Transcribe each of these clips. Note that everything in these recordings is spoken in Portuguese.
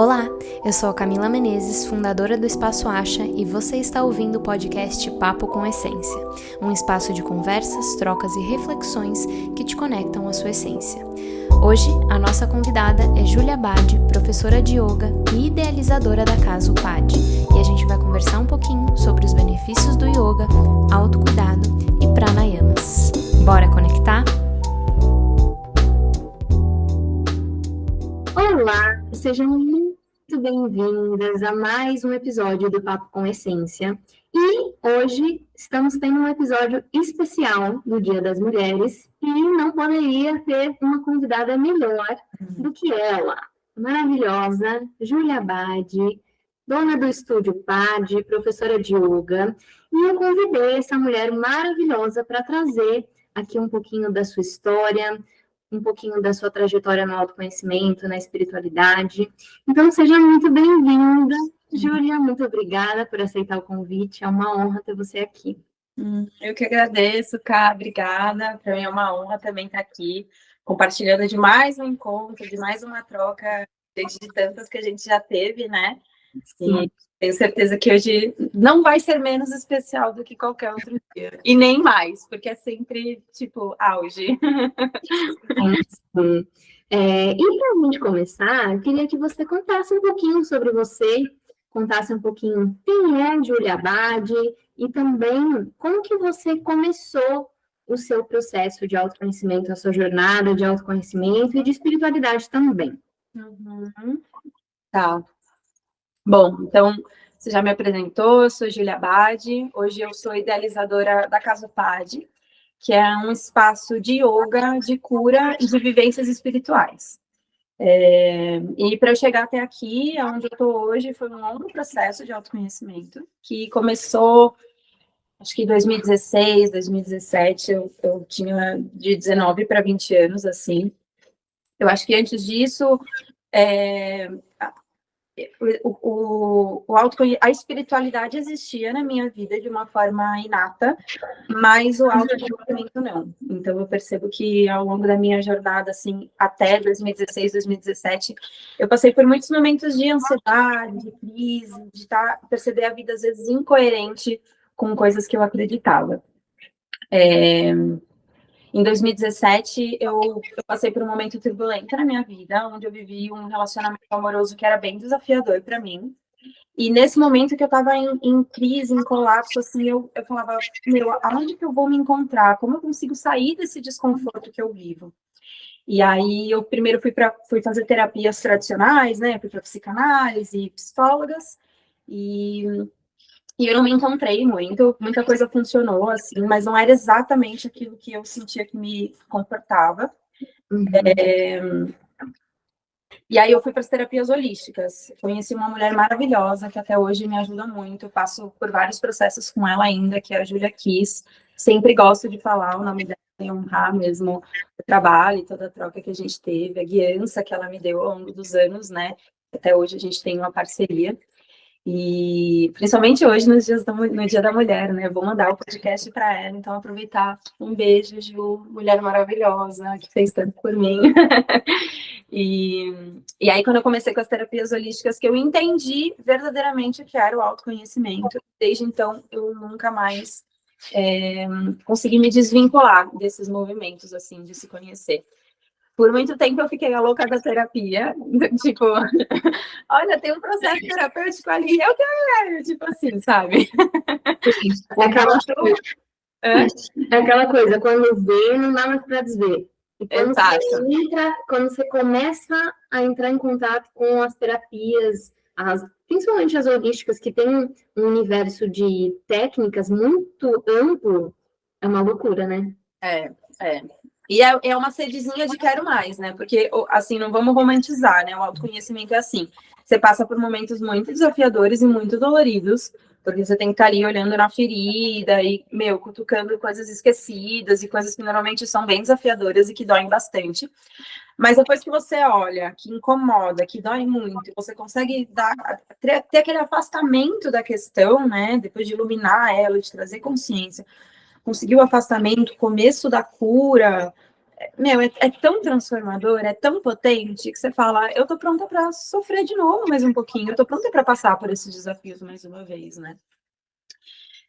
Olá, eu sou a Camila Menezes, fundadora do Espaço Acha, e você está ouvindo o podcast Papo com Essência, um espaço de conversas, trocas e reflexões que te conectam à sua essência. Hoje, a nossa convidada é Júlia Abad, professora de yoga e idealizadora da Casa Upad, e a gente vai conversar um pouquinho sobre os benefícios do yoga, autocuidado e pranayamas. Bora conectar? Olá, sejam muito bem-vindas a mais um episódio do Papo com Essência. E hoje estamos tendo um episódio especial do Dia das Mulheres e não poderia ter uma convidada melhor do que ela, maravilhosa, Júlia Abad, dona do Estúdio Pad, professora de yoga. E eu convidei essa mulher maravilhosa para trazer aqui um pouquinho da sua história, um pouquinho da sua trajetória no autoconhecimento, na espiritualidade. Então, seja muito bem-vinda, Júlia, muito obrigada por aceitar o convite, é uma honra ter você aqui. Eu que agradeço, Cá, obrigada, para mim é uma honra também estar aqui, compartilhando de mais um encontro, de mais uma troca, de tantas que a gente já teve, né? Sim. E tenho certeza que hoje não vai ser menos especial do que qualquer outro dia. E nem mais, porque é sempre, tipo, auge. Sim. E para a gente começar, eu queria que você contasse um pouquinho sobre você, contasse um pouquinho quem é Júlia Abad e também como que você começou o seu processo de autoconhecimento, a sua jornada de autoconhecimento e de espiritualidade também. Tá. Bom, então, você já me apresentou, eu sou Júlia Abad, hoje eu sou idealizadora da Casa Upad, que é um espaço de yoga, de cura e de vivências espirituais. E para eu chegar até aqui, onde eu estou hoje, foi um longo processo de autoconhecimento, que começou, acho que em 2016, 2017, eu tinha de 19 para 20 anos, assim. Eu acho que antes disso, a espiritualidade existia na minha vida de uma forma inata, mas o autoconhecimento não. Então, eu percebo que ao longo da minha jornada, assim, até 2016, 2017, eu passei por muitos momentos de ansiedade, de crise, de perceber a vida, às vezes, incoerente com coisas que eu acreditava. Em 2017, eu passei por um momento turbulento na minha vida, onde eu vivi um relacionamento amoroso que era bem desafiador para mim. E nesse momento que eu estava em crise, em colapso, assim, eu falava, meu, aonde que eu vou me encontrar? Como eu consigo sair desse desconforto que eu vivo? E aí, eu primeiro fui fazer terapias tradicionais, né? Fui para psicanálise e psicólogas, e eu não me encontrei muito, muita coisa funcionou, assim, mas não era exatamente aquilo que eu sentia que me confortava. E aí eu fui para as terapias holísticas. Conheci uma mulher maravilhosa, que até hoje me ajuda muito. Eu passo por vários processos com ela ainda, que é a Julia Kiss. Sempre gosto de falar o nome dela e honrar mesmo o trabalho e toda a troca que a gente teve, a guiança que ela me deu ao longo dos anos, né? Até hoje a gente tem uma parceria. E principalmente hoje, no Dia da Mulher, né? Eu vou mandar o podcast para ela, então aproveitar. Um beijo, Ju, mulher maravilhosa, que fez tanto por mim. E aí, quando eu comecei com as terapias holísticas, que eu entendi verdadeiramente o que era o autoconhecimento, desde então eu nunca mais consegui me desvincular desses movimentos, assim, de se conhecer. Por muito tempo eu fiquei a louca da terapia, tipo, olha, tem um processo terapêutico ali, eu quero, tipo assim, sabe? É aquela coisa, quando vê, não dá mais para desver. E quando você começa a entrar em contato com as terapias, principalmente as holísticas, que tem um universo de técnicas muito amplo, é uma loucura, né? E é uma sedezinha de quero mais, né? Porque, assim, não vamos romantizar, né? O autoconhecimento é assim. Você passa por momentos muito desafiadores e muito doloridos, porque você tem que estar ali olhando na ferida e, cutucando coisas esquecidas e coisas que normalmente são bem desafiadoras e que doem bastante. Mas depois que você olha, que incomoda, que dói muito, você consegue ter aquele afastamento da questão, né? Depois de iluminar ela, de trazer consciência, conseguir o afastamento, começo da cura, é tão transformador, é tão potente, que você fala, eu tô pronta para sofrer de novo mais um pouquinho, eu tô pronta para passar por esses desafios mais uma vez, né?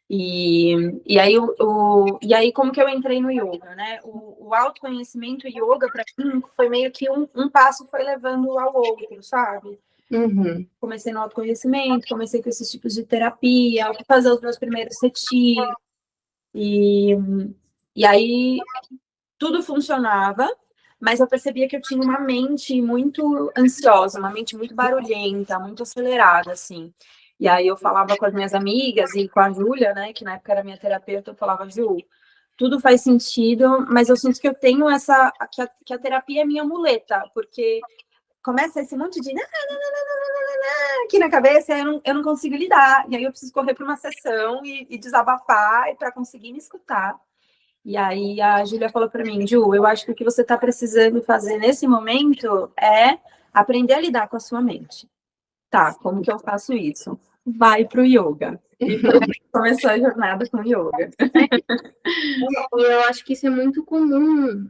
E aí, como que eu entrei no yoga, né? O autoconhecimento e yoga, para mim, foi meio que um passo foi levando ao outro, sabe? Uhum. Comecei no autoconhecimento, comecei com esses tipos de terapia, fazer os meus primeiros retiros, e aí tudo funcionava, mas eu percebia que eu tinha uma mente muito ansiosa, uma mente muito barulhenta, muito acelerada, assim. E aí eu falava com as minhas amigas e com a Júlia, né, que na época era minha terapeuta, eu falava, Ju, tudo faz sentido, mas eu sinto que eu tenho que a terapia é minha muleta, porque começa esse monte de aqui na cabeça, eu não consigo lidar, e aí eu preciso correr para uma sessão e desabafar para conseguir me escutar. E aí a Júlia falou para mim, Ju, eu acho que o que você está precisando fazer nesse momento é aprender a lidar com a sua mente. Tá, como que eu faço isso? Vai para o yoga. E começou a jornada com yoga. E eu acho que isso é muito comum.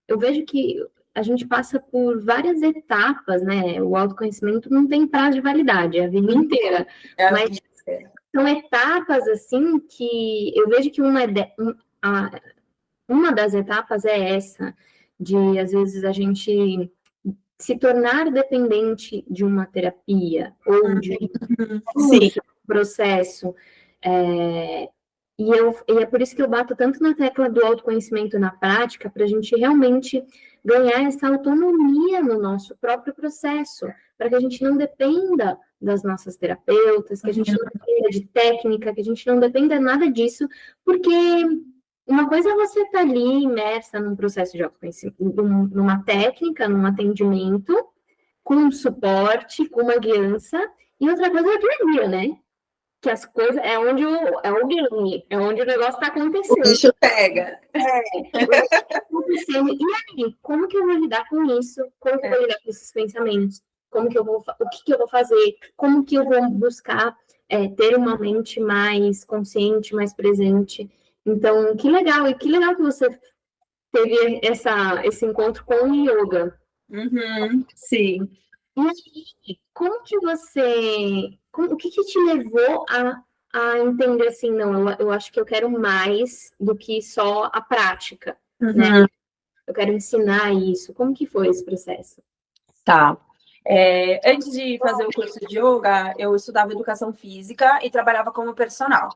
Eu vejo que a gente passa por várias etapas, né? O autoconhecimento não tem prazo de validade, é a vida inteira. Mas são etapas, assim, que eu vejo que uma das etapas é essa, de, às vezes, a gente se tornar dependente de uma terapia ou de um processo. E é por isso que eu bato tanto na tecla do autoconhecimento na prática, para a gente realmente ganhar essa autonomia no nosso próprio processo, para que a gente não dependa das nossas terapeutas, que a gente não dependa de técnica, que a gente não dependa nada disso, porque uma coisa é você estar ali imersa num processo de autoconhecimento, numa técnica, num atendimento, com um suporte, com uma guiança, e outra coisa é o dia a dia, né? Que as coisas é onde o game, é onde o negócio está acontecendo. O bicho pega. Tá acontecendo. E aí, como que eu vou lidar com isso? Como que eu vou lidar com esses pensamentos? O que eu vou fazer? Como que eu vou buscar ter uma mente mais consciente, mais presente? Então, que legal, e que legal que você teve esse encontro com o yoga. Sim. E aí, como que você... o que te levou a entender assim, não, eu acho que eu quero mais do que só a prática, né? Eu quero ensinar isso. Como que foi esse processo? Tá. Antes de fazer o curso de yoga, eu estudava educação física e trabalhava como personal.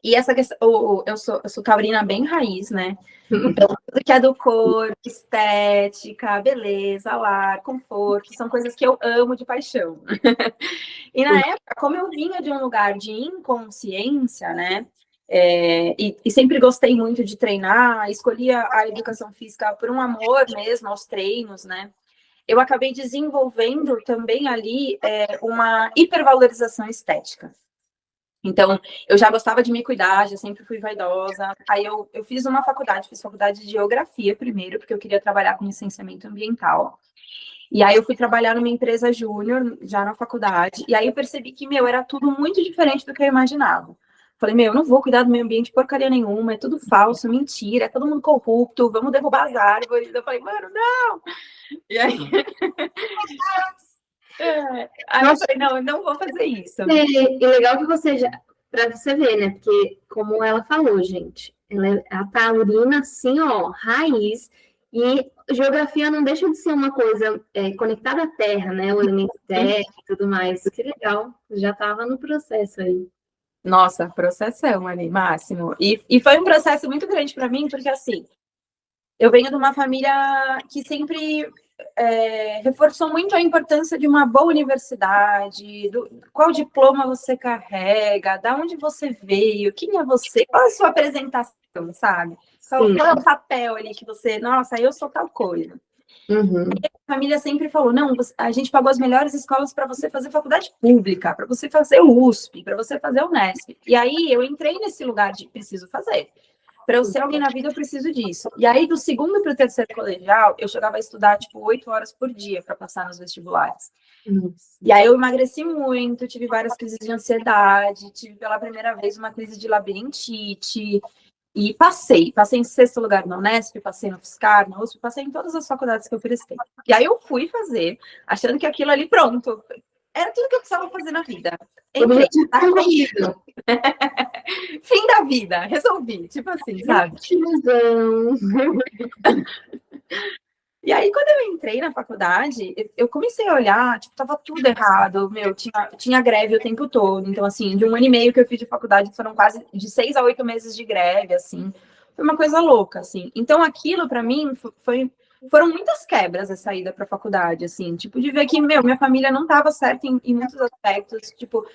E essa questão, eu sou taurina bem raiz, né? Então, tudo que é do corpo, estética, beleza, lar, conforto, são coisas que eu amo de paixão. E na época, como eu vinha de um lugar de inconsciência, né? E sempre gostei muito de treinar, escolhia a educação física por um amor mesmo aos treinos, né? Eu acabei desenvolvendo também ali uma hipervalorização estética. Então, eu já gostava de me cuidar, já sempre fui vaidosa. Aí eu fiz faculdade de geografia primeiro, porque eu queria trabalhar com licenciamento ambiental. E aí eu fui trabalhar numa empresa júnior, já na faculdade, e aí eu percebi que, era tudo muito diferente do que eu imaginava. Falei, eu não vou cuidar do meio ambiente porcaria nenhuma, é tudo falso, mentira, é todo mundo corrupto, vamos derrubar as árvores. Eu falei, mano, não! E aí... Aí eu falei, não, eu não vou fazer isso. E legal que você para você ver, né? Porque, como ela falou, gente, ela é a taurina, assim, ó, raiz, e geografia não deixa de ser uma coisa conectada à terra, né? O elemento terra e tudo mais. Que legal, já estava no processo aí. Nossa, processão ali, máximo. E foi um processo muito grande para mim, porque assim, eu venho de uma família que sempre reforçou muito a importância de uma boa universidade, qual diploma você carrega, da onde você veio, quem é você, qual é a sua apresentação, sabe? Qual é o papel ali que você, nossa, eu sou tal coisa. A família sempre falou, não, a gente pagou as melhores escolas para você fazer faculdade pública, para você fazer o USP, para você fazer o Unesp. E aí eu entrei nesse lugar de preciso fazer. Para eu ser alguém na vida, eu preciso disso. E aí, do segundo para o terceiro colegial, eu chegava a estudar, 8 horas por dia para passar nos vestibulares. E aí eu emagreci muito, tive várias crises de ansiedade, tive pela primeira vez uma crise de labirintite. E passei em sexto lugar na Unesp, passei no UFSCar, na USP, passei em todas as faculdades que eu prestei. E aí eu fui fazer, achando que aquilo ali, pronto, era tudo que eu precisava fazer na vida. Entrei, fim da vida, resolvi, tipo assim, sabe? E aí, quando eu entrei na faculdade, eu comecei a olhar, tipo, tava tudo errado, meu, tinha greve o tempo todo. Então, assim, de 1 ano e meio que eu fiz de faculdade, foram quase de 6 a 8 meses de greve, assim. Foi uma coisa louca, assim. Então, aquilo, para mim, foram muitas quebras a saída para a faculdade, assim. Tipo, de ver que, meu, minha família não tava certa em muitos aspectos. Tipo,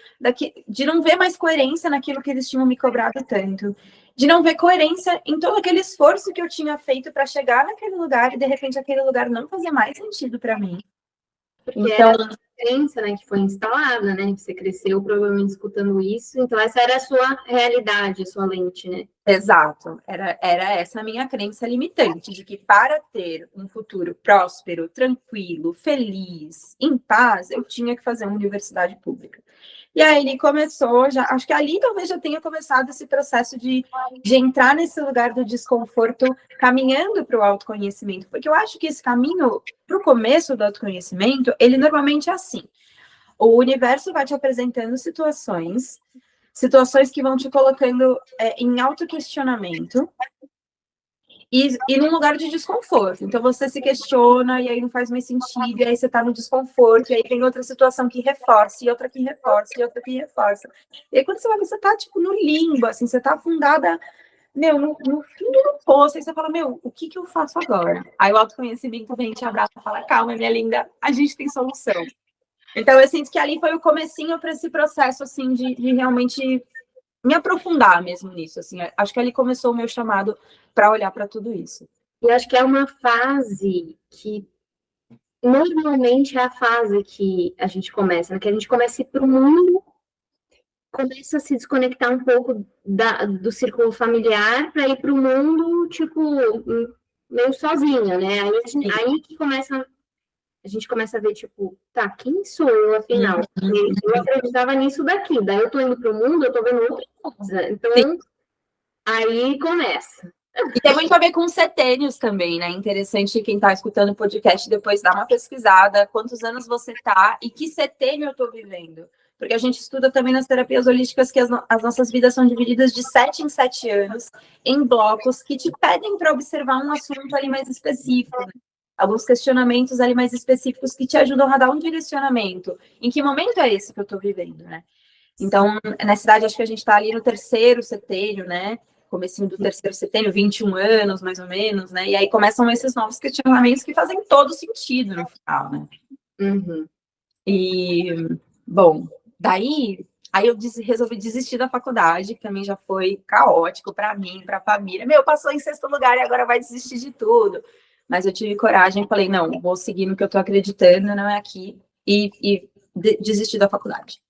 de não ver mais coerência naquilo que eles tinham me cobrado tanto, de não ver coerência em todo aquele esforço que eu tinha feito para chegar naquele lugar e de repente aquele lugar não fazia mais sentido para mim. Porque então, era a crença, né, que foi instalada, né? Você cresceu provavelmente escutando isso, então essa era a sua realidade, a sua lente, né? Exato, era essa a minha crença limitante, de que para ter um futuro próspero, tranquilo, feliz, em paz, eu tinha que fazer uma universidade pública. E aí ele começou, acho que ali talvez já tenha começado esse processo de entrar nesse lugar do desconforto, caminhando para o autoconhecimento, porque eu acho que esse caminho para o começo do autoconhecimento, ele normalmente é assim. O universo vai te apresentando situações que vão te colocando em autoquestionamento e num lugar de desconforto. Então, você se questiona e aí não faz mais sentido, e aí você tá no desconforto, e aí vem outra situação que reforça, e outra que reforça, e outra que reforça. E aí, quando você vai ver, você tá, tipo, no limbo, assim, você tá afundada, meu, no fundo do poço, aí você fala, meu, o que eu faço agora? Aí o autoconhecimento vem, te abraça e fala, calma, minha linda, a gente tem solução. Então, eu sinto que ali foi o comecinho para esse processo, assim, de realmente me aprofundar mesmo nisso, assim. Acho que ali começou o meu chamado para olhar para tudo isso. E acho que é uma fase que normalmente é a fase que a gente começa, né? Que a gente começa a ir para o mundo, começa a se desconectar um pouco do círculo familiar para ir para o mundo, tipo, meio sozinha, né? Aí que a gente começa a ver, tipo, tá, quem sou eu, afinal? Eu acreditava nisso daqui, daí eu tô indo pro mundo, eu tô vendo outra coisa. Então, aí começa. E tem muito a ver com setênios também, né? Interessante quem tá escutando o podcast depois dar uma pesquisada, quantos anos você tá e que setênio eu tô vivendo. Porque a gente estuda também nas terapias holísticas que as nossas vidas são divididas de 7 em 7 anos, em blocos que te pedem para observar um assunto ali mais específico, né? Alguns questionamentos ali mais específicos que te ajudam a dar um direcionamento. Em que momento é esse que eu estou vivendo, né? Então, nessa idade, acho que a gente está ali no terceiro setênio, né? Comecinho do terceiro setênio, 21 anos, mais ou menos, né? E aí começam esses novos questionamentos que fazem todo sentido no final, né? Uhum. E, bom, daí... Aí eu resolvi desistir da faculdade, que também já foi caótico para mim, para a família. Meu, passou em sexto lugar e agora vai desistir de tudo. Mas eu tive coragem e falei, não, vou seguir no que eu estou acreditando, não é aqui, e desisti da faculdade.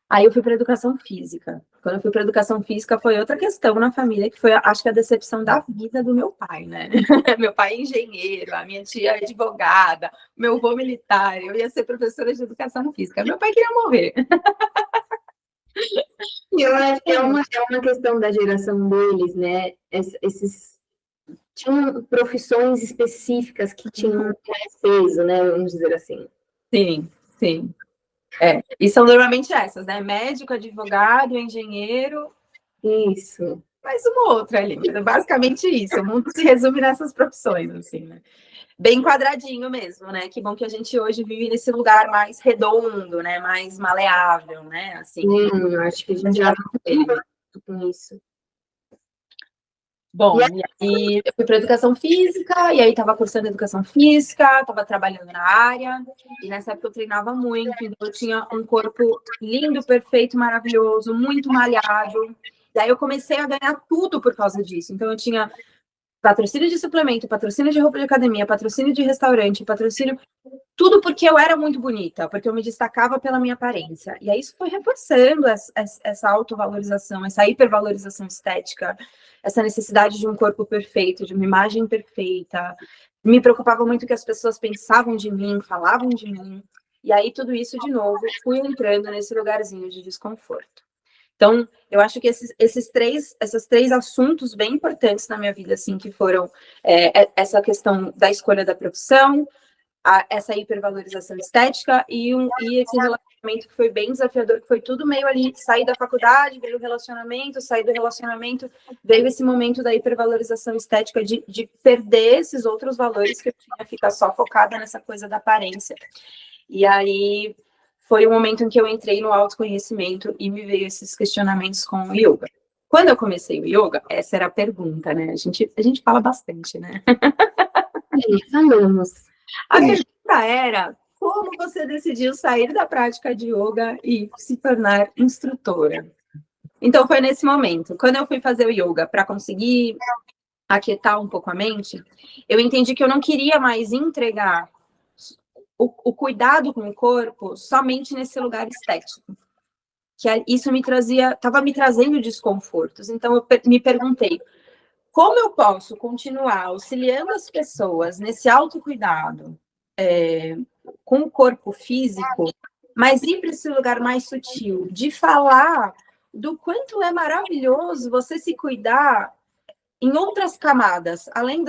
Aí eu fui para educação física. Quando eu fui para educação física, foi outra questão na família, que foi, acho que a decepção da vida do meu pai, né? Meu pai é engenheiro, a minha tia é advogada, meu avô militar, eu ia ser professora de educação física. Meu pai queria morrer. Eu acho que é uma questão da geração deles, né? Tinham profissões específicas que tinham mais peso, né? Vamos dizer assim. Sim, sim. E são normalmente essas, né? Médico, advogado, engenheiro. Isso. Mais uma outra ali, mas é basicamente isso. O mundo se resume nessas profissões, assim, né? Bem quadradinho mesmo, né? Que bom que a gente hoje vive nesse lugar mais redondo, né? Mais maleável, né? Assim. Acho que a gente já muito com isso. Bom, e aí eu fui para educação física, e aí estava cursando educação física, estava trabalhando na área, e nessa época eu treinava muito, então eu tinha um corpo lindo, perfeito, maravilhoso, muito malhado. E aí eu comecei a ganhar tudo por causa disso. Então eu tinha patrocínio de suplemento, patrocínio de roupa de academia, patrocínio de restaurante, patrocínio... Tudo porque eu era muito bonita, porque eu me destacava pela minha aparência. E aí isso foi reforçando essa autovalorização, essa hipervalorização estética, essa necessidade de um corpo perfeito, de uma imagem perfeita. Me preocupava muito o que as pessoas pensavam de mim, falavam de mim. E aí tudo isso, de novo, fui entrando nesse lugarzinho de desconforto. Então, eu acho que esses três assuntos bem importantes na minha vida, assim, que foram essa questão da escolha da profissão, essa hipervalorização estética e esse relacionamento que foi bem desafiador, que foi tudo meio ali, sair da faculdade, veio o relacionamento, sair do relacionamento, veio esse momento da hipervalorização estética, de perder esses outros valores que eu tinha, ficar só focada nessa coisa da aparência. E aí foi o momento em que eu entrei no autoconhecimento e me veio esses questionamentos com o yoga. Quando eu comecei o yoga, essa era a pergunta, né? A gente fala bastante, né? Falamos. A pergunta era: como você decidiu sair da prática de yoga e se tornar instrutora? Então, foi nesse momento. Quando eu fui fazer o yoga para conseguir aquietar um pouco a mente, eu entendi que eu não queria mais entregar o cuidado com o corpo somente nesse lugar estético. Que isso estava me trazendo desconfortos. Então, eu me perguntei: como eu posso continuar auxiliando as pessoas nesse autocuidado com o corpo físico, mas ir para esse lugar mais sutil, de falar do quanto é maravilhoso você se cuidar em outras camadas, além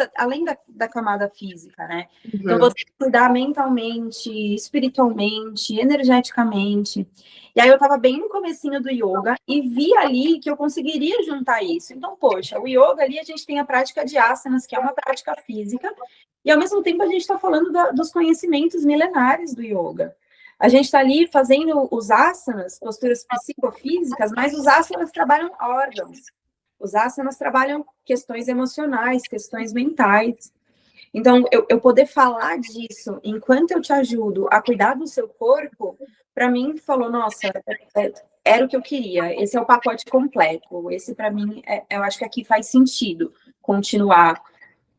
da camada física, né? Uhum. Então, você cuidar mentalmente, espiritualmente, energeticamente. E aí, eu estava bem no comecinho do yoga e vi ali que eu conseguiria juntar isso. Então, poxa, o yoga ali, a gente tem a prática de asanas, que é uma prática física, e ao mesmo tempo a gente está falando dos conhecimentos milenares do yoga. A gente está ali fazendo os asanas, posturas psicofísicas, mas os asanas trabalham órgãos. Os asanas trabalham questões emocionais, questões mentais. Então, eu poder falar disso enquanto eu te ajudo a cuidar do seu corpo, para mim, falou, nossa, era o que eu queria. Esse é o pacote completo. Esse, para mim, eu acho que aqui faz sentido continuar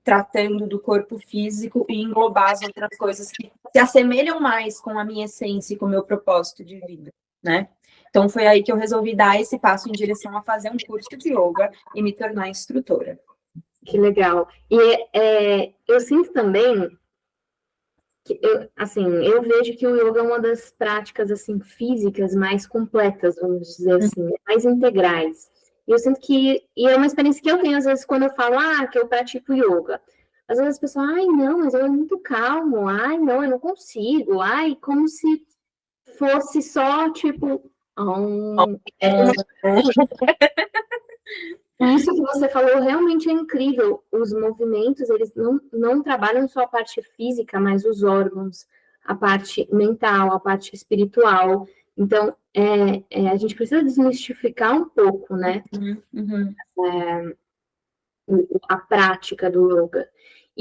tratando do corpo físico e englobar as outras coisas que se assemelham mais com a minha essência e com o meu propósito de vida, né? Então, foi aí que eu resolvi dar esse passo em direção a fazer um curso de yoga e me tornar instrutora. Que legal. E eu sinto também que, eu vejo que o yoga é uma das práticas, assim, físicas mais completas, vamos dizer assim, mais integrais. E eu sinto que, e é uma experiência que eu tenho, às vezes, quando eu falo, que eu pratico yoga. Às vezes as pessoas, não, mas eu é muito calmo, não, eu não consigo, como se fosse só, tipo... Isso que você falou realmente é incrível. Os movimentos, eles não trabalham só a parte física, mas os órgãos, a parte mental, a parte espiritual. Então, a gente precisa desmistificar um pouco, né? A prática do yoga.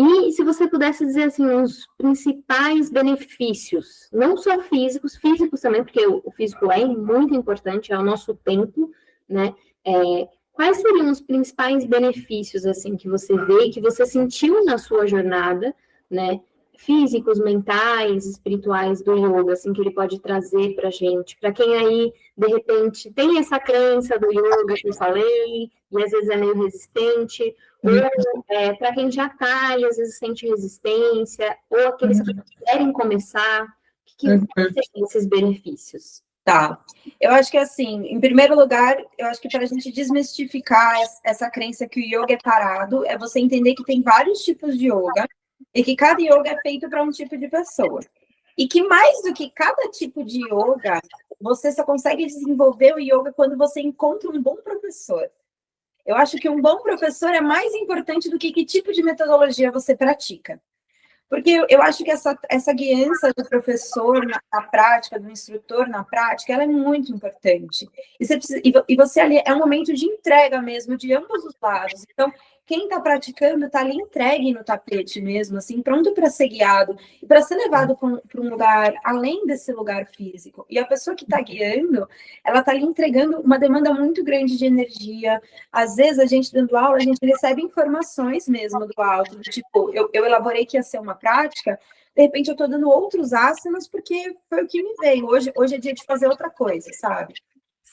E se você pudesse dizer, assim, os principais benefícios, não só físicos também, porque o físico é muito importante, é o nosso tempo, né? Quais seriam os principais benefícios, assim, que você vê, que você sentiu na sua jornada, né? Físicos, mentais, espirituais do yoga, assim, que ele pode trazer pra gente? Para quem aí, de repente, tem essa crença do yoga que eu falei, e às vezes é meio resistente, ou para quem já está e às vezes sente resistência, ou aqueles que querem começar, o que tem esses benefícios? Tá. Eu acho que, assim, em primeiro lugar, eu acho que para a gente desmistificar essa crença que o yoga é parado, é você entender que tem vários tipos de yoga e que cada yoga é feito para um tipo de pessoa. E que mais do que cada tipo de yoga, você só consegue desenvolver o yoga quando você encontra um bom professor. Eu acho que um bom professor é mais importante do que tipo de metodologia você pratica. Porque eu acho que essa guiança do professor na prática, do instrutor na prática, ela é muito importante. E você ali é um momento de entrega mesmo, de ambos os lados. Então, quem está praticando está ali entregue no tapete mesmo, assim, pronto para ser guiado e para ser levado para um lugar além desse lugar físico. E a pessoa que está guiando, ela está ali entregando uma demanda muito grande de energia. Às vezes, a gente dando aula, a gente recebe informações mesmo do alto, tipo, eu elaborei que ia ser uma prática, de repente eu estou dando outros asanas porque foi o que me veio. Hoje é dia de fazer outra coisa, sabe?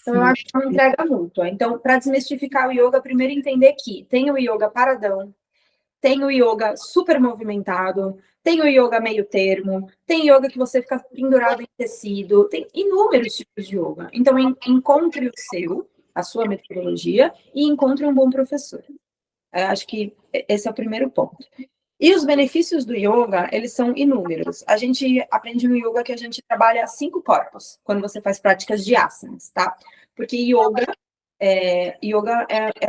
Então, eu acho que é uma entrega mútua. Então, para desmistificar o yoga, primeiro entender que tem o yoga paradão, tem o yoga super movimentado, tem o yoga meio termo, tem yoga que você fica pendurado em tecido, tem inúmeros tipos de yoga. Então, encontre o seu a sua metodologia e encontre um bom professor. Eu acho que esse é o primeiro ponto. E os benefícios do yoga, eles são inúmeros. A gente aprende no yoga que a gente trabalha 5 corpos, quando você faz práticas de asanas, tá? Porque yoga é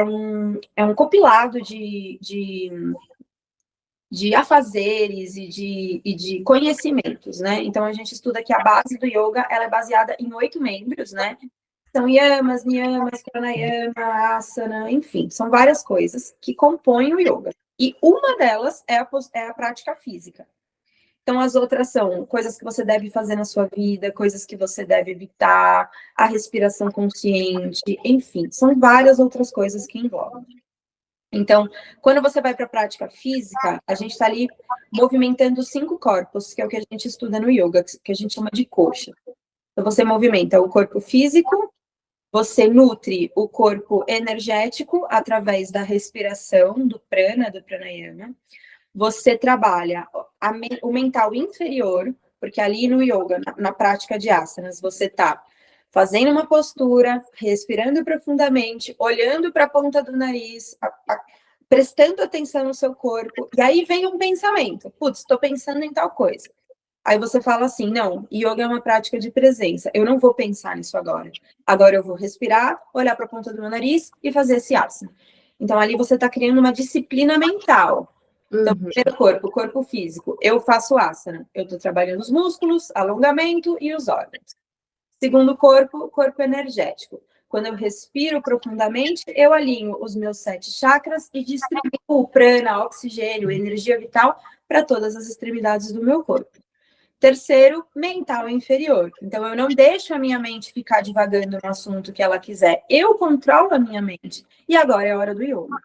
um compilado de afazeres e de conhecimentos, né? Então, a gente estuda que a base do yoga, ela é baseada em 8 membros, né? São yamas, niyamas, pranayama, asana, enfim, são várias coisas que compõem o yoga. E uma delas é a prática física. Então, as outras são coisas que você deve fazer na sua vida, coisas que você deve evitar, a respiração consciente, enfim, são várias outras coisas que envolvem. Então, quando você vai para a prática física, a gente está ali movimentando 5 corpos, que é o que a gente estuda no yoga, que a gente chama de kosha. Então, você movimenta o corpo físico, você nutre o corpo energético através da respiração, do prana, do pranayama. Você trabalha o mental inferior, porque ali no yoga, na prática de asanas, você está fazendo uma postura, respirando profundamente, olhando para a ponta do nariz, prestando atenção no seu corpo, e aí vem um pensamento. Putz, estou pensando em tal coisa. Aí você fala assim, não, yoga é uma prática de presença, eu não vou pensar nisso agora. Agora eu vou respirar, olhar para a ponta do meu nariz e fazer esse asana. Então, ali você está criando uma disciplina mental. Então, primeiro corpo físico, eu faço asana. Eu estou trabalhando os músculos, alongamento e os órgãos. Segundo corpo energético. Quando eu respiro profundamente, eu alinho os meus 7 chakras e distribuo o prana, oxigênio, energia vital para todas as extremidades do meu corpo. Terceiro, mental inferior. Então, eu não deixo a minha mente ficar divagando no assunto que ela quiser. Eu controlo a minha mente. E agora é a hora do yoga.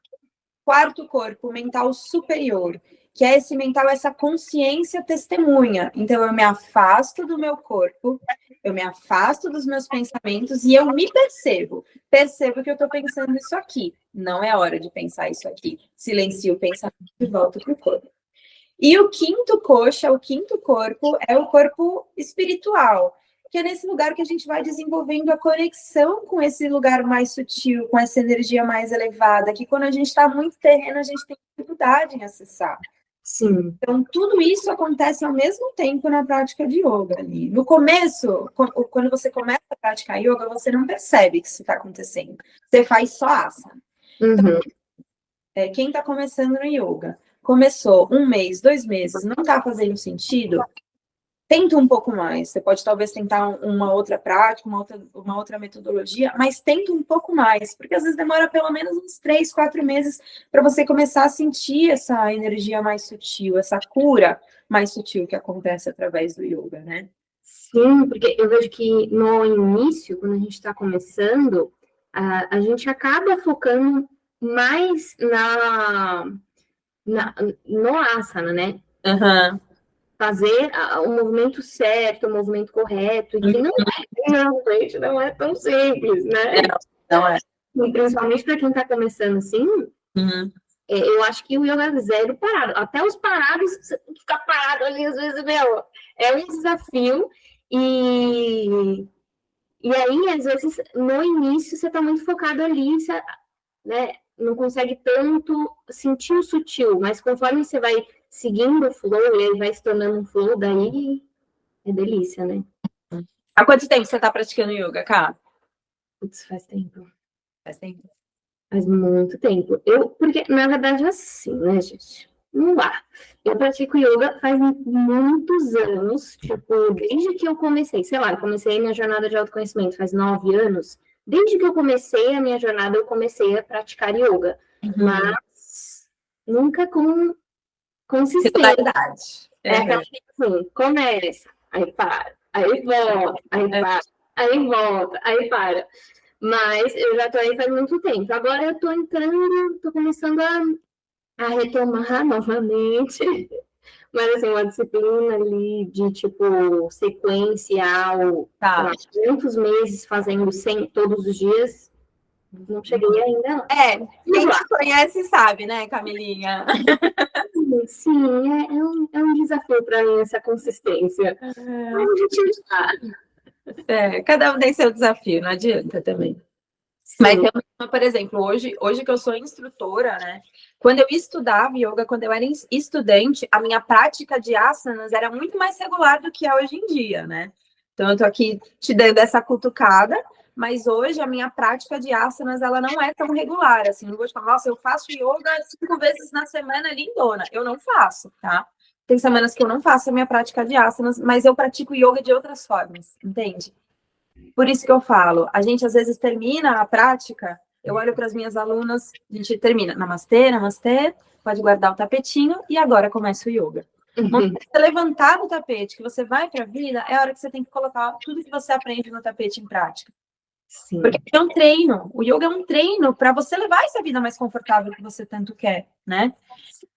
Quarto corpo, mental superior, que é esse mental, essa consciência testemunha. Então, eu me afasto do meu corpo, eu me afasto dos meus pensamentos e eu me percebo. Percebo que eu estou pensando isso aqui. Não é hora de pensar isso aqui. Silencio o pensamento e volto para o corpo. E o quinto kosha, o quinto corpo, é o corpo espiritual, que é nesse lugar que a gente vai desenvolvendo a conexão com esse lugar mais sutil, com essa energia mais elevada, que quando a gente está muito terreno, a gente tem dificuldade em acessar. Sim. Então, tudo isso acontece ao mesmo tempo na prática de yoga ali. No começo, quando você começa a praticar yoga, você não percebe que isso está acontecendo. Você faz só asana. Então, quem está começando no yoga, começou 1 mês, 2 meses, não está fazendo sentido, tenta um pouco mais. Você pode talvez tentar uma outra prática, uma outra metodologia, mas tenta um pouco mais, porque às vezes demora pelo menos uns 3, 4 meses para você começar a sentir essa energia mais sutil, essa cura mais sutil que acontece através do yoga, né? Sim, porque eu vejo que no início, quando a gente está começando, a gente acaba focando mais no asana, né? Fazer o movimento certo, o movimento correto, e que não é tão simples, né? Não é. E principalmente para quem está começando assim, eu acho que o yoga é 0 parado. Até os parados, você tem que ficar parado ali, às vezes, meu, é um desafio. E aí, às vezes, no início, você está muito focado ali, você, né, não consegue tanto sentir o sutil, mas conforme você vai seguindo o flow, e aí vai se tornando um flow, daí é delícia, né? Há quanto tempo você está praticando yoga, Ká? Putz, faz tempo. Faz tempo. Faz muito tempo. Porque, na verdade, é assim, né, gente? Não dá. Eu pratico yoga faz muitos anos, tipo, desde que eu comecei, sei lá, eu comecei a minha jornada de autoconhecimento faz 9 anos. Desde que eu comecei a minha jornada, eu comecei a praticar yoga. Mas nunca com consistência. É aquela assim, começa, aí para, aí volta, aí para, aí volta, aí para. Mas eu já estou aí faz muito tempo. Agora eu estou entrando, estou começando a retomar novamente. Mas, assim, uma disciplina ali de, tipo, sequencial, sei lá, muitos meses fazendo todos os dias, não cheguei ainda, não. Quem te conhece sabe, né, Camilinha? Sim, é um desafio para mim essa consistência. Mas a gente está. Cada um tem seu desafio, não adianta também. Mas, por exemplo, hoje que eu sou instrutora, né? Quando eu estudava yoga, quando eu era estudante, a minha prática de asanas era muito mais regular do que é hoje em dia, né? Então, eu tô aqui te dando essa cutucada, mas hoje a minha prática de asanas, ela não é tão regular, assim. Eu vou te falar, nossa, eu faço yoga 5 vezes na semana, lindona. Eu não faço, tá? Tem semanas que eu não faço a minha prática de asanas, mas eu pratico yoga de outras formas, entende? Por isso que eu falo, a gente às vezes termina a prática, eu olho para as minhas alunas, a gente termina, namastê, namastê, pode guardar o tapetinho e agora começa o yoga. No momento que você levantar do tapete, que você vai para a vida, é a hora que você tem que colocar tudo que você aprende no tapete em prática. Sim. Porque é um treino, o yoga é um treino para você levar essa vida mais confortável que você tanto quer, né?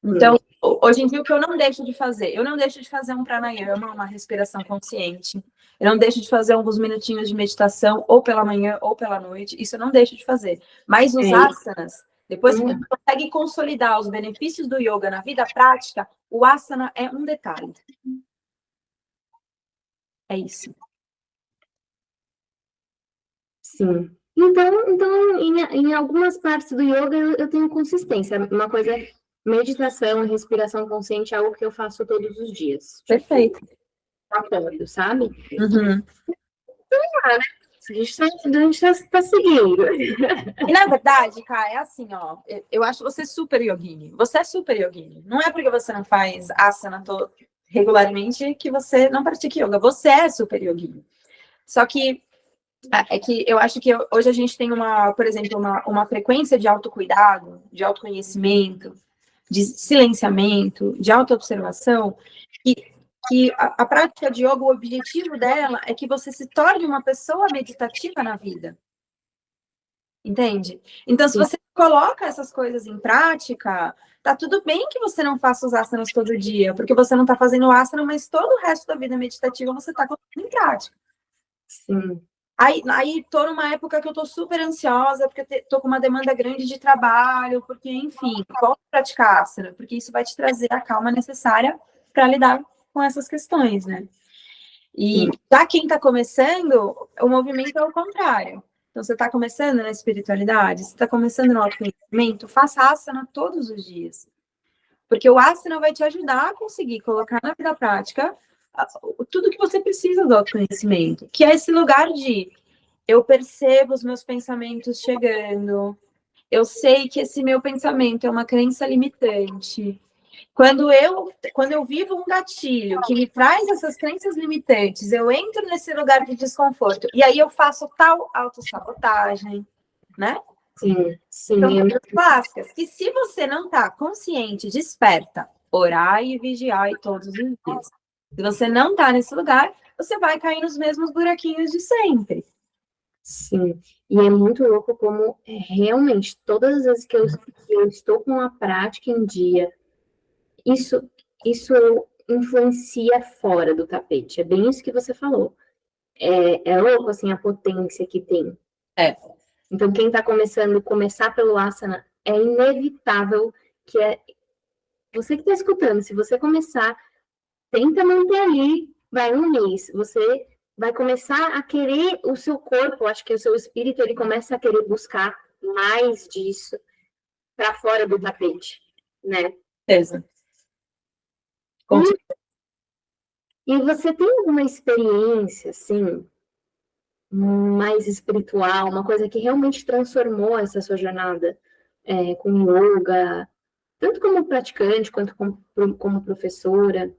Então, hoje em dia, o que eu não deixo de fazer? Eu não deixo de fazer um pranayama, uma respiração consciente. Eu não deixo de fazer alguns minutinhos de meditação, ou pela manhã, ou pela noite. Isso eu não deixo de fazer. Mas os asanas, depois que você consegue consolidar os benefícios do yoga na vida prática, o asana é um detalhe. É isso. Sim. Então em algumas partes do yoga eu tenho consistência. Uma coisa, meditação e respiração consciente é algo que eu faço todos os dias. Perfeito. Acordo, sabe? Uhum. A gente tá seguindo. E na verdade, cara, é assim, ó. Eu acho você super yogini. Você é super yogini. Não é porque você não faz asana regularmente que você não pratica yoga. Você é super yogini. Só que é que eu acho que hoje a gente tem por exemplo, uma frequência de autocuidado, de autoconhecimento, de silenciamento, de autoobservação, que a prática de yoga, o objetivo dela é que você se torne uma pessoa meditativa na vida. Entende? Então, se você coloca essas coisas em prática, tá tudo bem que você não faça os asanas todo dia, porque você não tá fazendo asana, mas todo o resto da vida meditativa você tá colocando em prática. Sim. Aí tô numa época que eu tô super ansiosa, porque tô com uma demanda grande de trabalho, porque, enfim, volto a praticar asana, porque isso vai te trazer a calma necessária para lidar com essas questões, né? E para quem tá começando, o movimento é o contrário. Então, você está começando na espiritualidade, você está começando no autoconhecimento, faça asana todos os dias. Porque o asana vai te ajudar a conseguir colocar na vida prática tudo que você precisa do autoconhecimento, que é esse lugar de eu percebo os meus pensamentos chegando, eu sei que esse meu pensamento é uma crença limitante. Quando eu vivo um gatilho que me traz essas crenças limitantes, eu entro nesse lugar de desconforto e aí eu faço tal autossabotagem, né? Sim. São coisas clássicas que se você não está consciente, desperta, orar e vigiar todos os dias. Se você não está nesse lugar, você vai cair nos mesmos buraquinhos de sempre. Sim, e é muito louco como realmente todas as vezes que eu estou com a prática em dia, isso influencia fora do tapete. É bem isso que você falou. É louco, assim, a potência que tem. Então, quem está começar pelo asana, é inevitável que você que está escutando, se você começar, tenta manter ali, vai um mês, você vai começar a querer o seu corpo, acho que o seu espírito, ele começa a querer buscar mais disso para fora do tapete, né? Certeza. E você tem alguma experiência, assim, mais espiritual, uma coisa que realmente transformou essa sua jornada com yoga, tanto como praticante quanto como professora?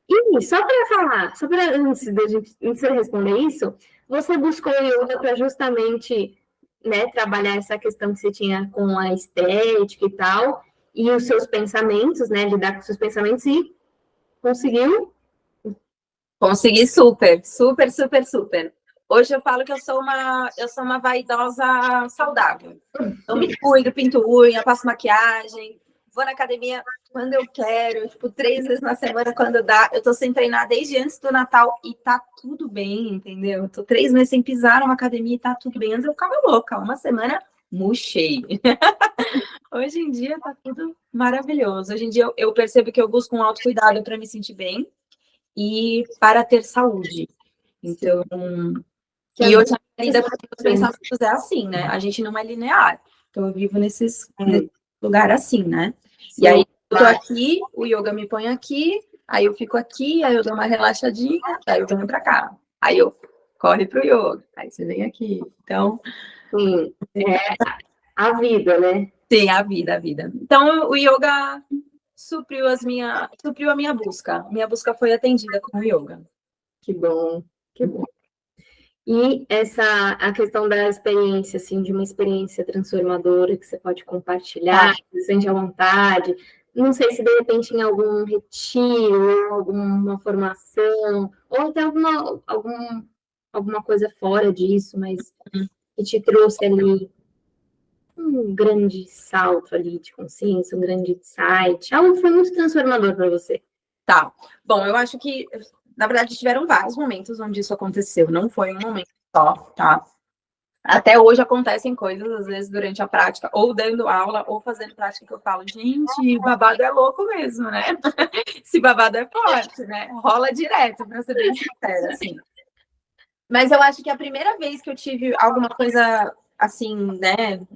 E só para falar, antes de responder isso, você buscou o yoga para justamente, né, trabalhar essa questão que você tinha com a estética e tal, e os seus pensamentos, né, lidar com os seus pensamentos, e conseguiu? Consegui super. Hoje eu falo que eu sou uma vaidosa saudável. Eu me cuido, pinto unha, passo maquiagem, vou na academia quando eu quero, tipo, 3 vezes na semana quando dá. Eu tô sem treinar desde antes do Natal e tá tudo bem, entendeu? Eu tô 3 meses sem pisar numa academia e tá tudo bem. Antes eu ficava louca, uma semana murchei. Hoje em dia tá tudo maravilhoso. Hoje em dia eu percebo que eu busco um autocuidado para me sentir bem e para ter saúde. Então, E hoje a vida com os pensamentos é assim, né? A gente não é linear. Então eu vivo nesse lugar assim, né? Sim. E aí eu tô aqui, o yoga me põe aqui, aí eu fico aqui, aí eu dou uma relaxadinha, aí eu venho pra cá. Aí eu corre pro yoga, aí você vem aqui. Então, Sim, a vida, né? sim, a vida. Então o yoga supriu a minha busca. Minha busca foi atendida com o yoga. Que bom, que bom. E a questão da experiência, assim, de uma experiência transformadora que você pode compartilhar, que você sente à vontade. Não sei se de repente em algum retiro, alguma formação, ou até alguma coisa fora disso, mas que te trouxe ali um grande salto ali de consciência, um grande insight, algo que foi muito transformador para você. Tá. Bom, eu acho que, na verdade, tiveram vários momentos onde isso aconteceu. Não foi um momento só, tá? Até hoje acontecem coisas, às vezes, durante a prática, ou dando aula, ou fazendo prática, que eu falo, gente, babado é louco mesmo, né? Esse babado é forte, né? Rola direto, pra ser bem sincera, assim. Mas eu acho que a primeira vez que eu tive alguma coisa, assim, né?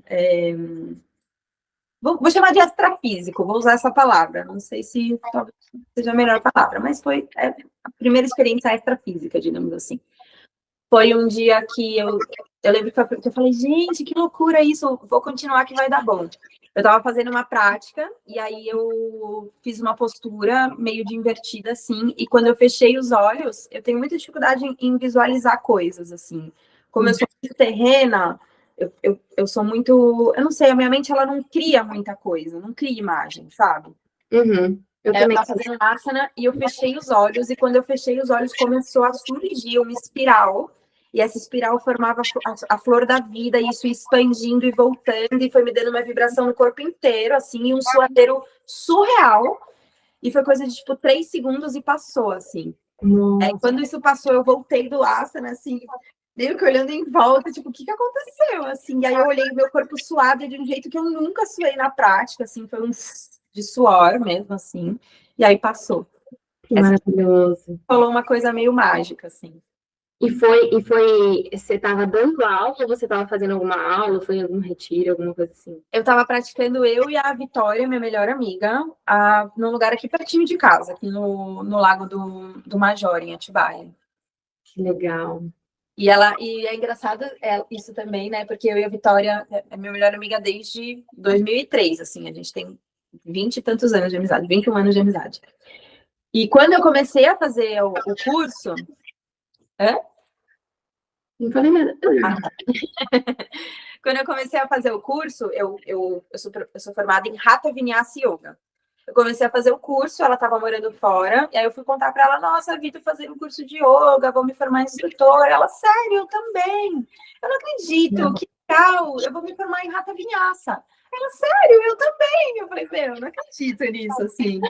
Vou chamar de extrafísico, vou usar essa palavra. Não sei se talvez seja a melhor palavra, mas foi a primeira experiência extrafísica, digamos assim. Foi um dia que eu lembro que eu falei, gente, que loucura isso, vou continuar que vai dar bom. Eu estava fazendo uma prática, e aí eu fiz uma postura meio de invertida, assim, e quando eu fechei os olhos, eu tenho muita dificuldade em visualizar coisas, assim. Como eu sou muito terrena, eu sou muito... Eu não sei, a minha mente, ela não cria muita coisa, não cria imagem, sabe? Eu também estava fazendo asana e eu fechei os olhos, e quando eu fechei os olhos, começou a surgir uma espiral, e essa espiral formava a flor da vida, e isso expandindo e voltando, e foi me dando uma vibração no corpo inteiro, assim, e um suadeiro surreal, e foi coisa de, tipo, 3 segundos e passou, assim. Aí, quando isso passou, eu voltei do asana, assim, meio que olhando em volta, tipo, o que aconteceu, assim? E aí eu olhei meu corpo suado de um jeito que eu nunca suei na prática, assim, foi um de suor mesmo, assim, e aí passou. Que maravilhoso. Falou uma coisa meio mágica, assim. E você estava dando aula ou você estava fazendo alguma aula, foi em algum retiro, alguma coisa assim? Eu estava praticando, eu e a Vitória, minha melhor amiga, num lugar aqui pertinho de casa, aqui no Lago do Major, em Atibaia. Que legal. E é engraçado isso também, né? Porque eu e a Vitória é minha melhor amiga desde 2003, assim, a gente tem 20 e tantos anos de amizade, 21 anos de amizade. E quando eu comecei a fazer o curso... Não falei nada. Quando eu comecei a fazer o curso, eu sou formada em Hatha Vinyasa Yoga. Eu comecei a fazer o curso, ela estava morando fora, e aí eu fui contar para ela, nossa, Vi, tô fazendo um curso de yoga, vou me formar em instrutora. Ela, sério, eu também. Eu não acredito, que legal, eu vou me formar em Hatha Vinyasa. Ela, sério, eu também. Eu falei, meu, eu não acredito nisso, assim.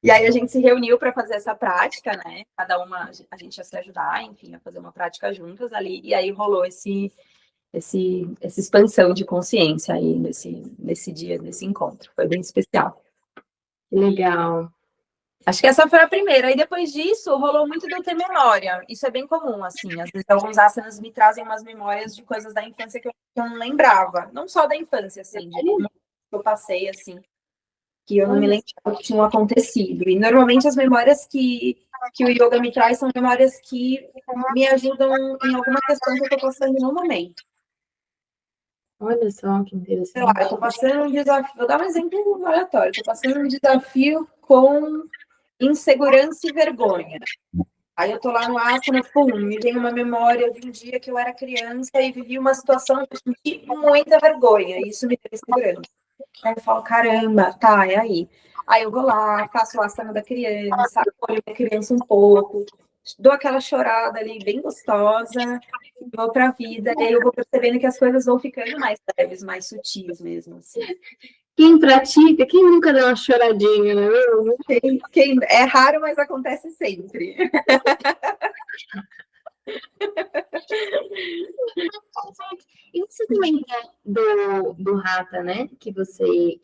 E aí a gente se reuniu para fazer essa prática, né? Cada uma, a gente ia se ajudar, enfim, a fazer uma prática juntas ali. E aí rolou essa expansão de consciência aí nesse dia, nesse encontro. Foi bem especial. Legal. Acho que essa foi a primeira. Aí depois disso, rolou muito de eu ter memória. Isso é bem comum, assim. Às vezes alguns asanas me trazem umas memórias de coisas da infância que eu não lembrava. Não só da infância, assim, de como eu passei, assim, que eu não me lembrava que tinham acontecido. E normalmente as memórias que o yoga me traz são memórias que me ajudam em alguma questão que eu estou passando no momento. Olha só que interessante. Sei lá, eu estou passando um desafio, vou dar um exemplo aleatório, estou passando um desafio com insegurança e vergonha. Aí eu estou lá no asana, pum, me vem uma memória de um dia que eu era criança e vivi uma situação que eu senti muita vergonha, e isso me deu insegurança. Aí eu falo, caramba, tá, é aí. Aí eu vou lá, faço o asana da criança, acolho a criança um pouco, dou aquela chorada ali bem gostosa, vou pra vida, e aí eu vou percebendo que as coisas vão ficando mais leves, mais sutis mesmo, assim. Quem pratica, quem nunca dá uma choradinha, né? É raro, mas acontece sempre. E você também do Hatha, né? Que